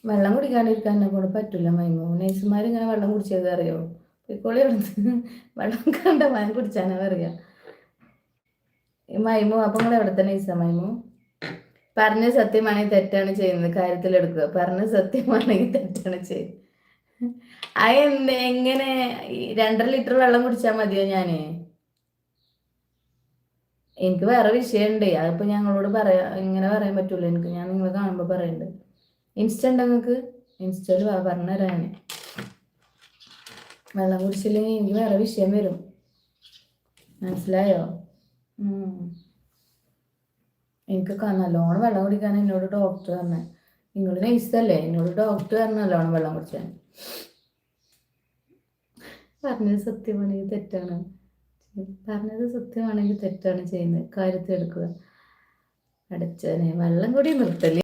വെള്ളം കുടിക്കാണ്ടിരിക്കാൻ എന്നെ കൊണ്ട് പറ്റില്ല മൈമു. നഴ്സുമാരിങ്ങനെ വെള്ളം കുടിച്ചത് അറിയോ? പൊയ്ക്കോളി അവിടുന്ന്. വെള്ളം കണ്ട മയം കുടിച്ചാനാ പറയാ മൈമു. അപ്പൊ നിങ്ങൾ എവിടത്തെ നഴ്സാ മൈമു? പറഞ്ഞ സത്യമാണെങ്കിൽ തെറ്റാണ് ചെയ്യുന്നത്, കാര്യത്തിലെടുക്കുക. പറഞ്ഞ സത്യമാണെങ്കിൽ തെറ്റാണ് ചെയ്യുന്നത്. എങ്ങനെ 2.5 ലിറ്റർ വെള്ളം കുടിച്ചാൽ മതിയോ ഞാന്? എനിക്ക് വേറെ വിഷയമുണ്ട്, അതിപ്പോ ഞങ്ങളോട് ഇങ്ങനെ പറയാൻ പറ്റൂല എനിക്ക്. ഞാൻ നിങ്ങളെ കാണുമ്പോ പറയണ്ട്. ഇൻസ്റ്റ ഉണ്ടോ നിങ്ങൾക്ക്? ഇൻസ്റ്റയിൽ പറഞ്ഞുതരാന്. വെള്ളം കുടിച്ചില്ലെങ്കിൽ എനിക്ക് വേറെ വിഷയം വരും, മനസ്സിലായോ? എനിക്കൊക്കെ നല്ലോണം വെള്ളം കുടിക്കാൻ എന്നോട് ഡോക്ടർ പറഞ്ഞ. നിങ്ങൾ നൈസല്ലേ, എന്നോട് ഡോക്ടർ പറഞ്ഞ നല്ലോണം വെള്ളം കുടിച്ചാൻ. പറഞ്ഞത് സത്യമാണെങ്കിൽ തെറ്റാണ്, പറഞ്ഞത് സത്യമാണെങ്കിൽ തെറ്റാണ് ചെയ്യുന്നത്, കാര്യത്തിൽ എടുക്കുക. അടച്ചനെ വെള്ളം കൂടി നിർത്തല്ലേ.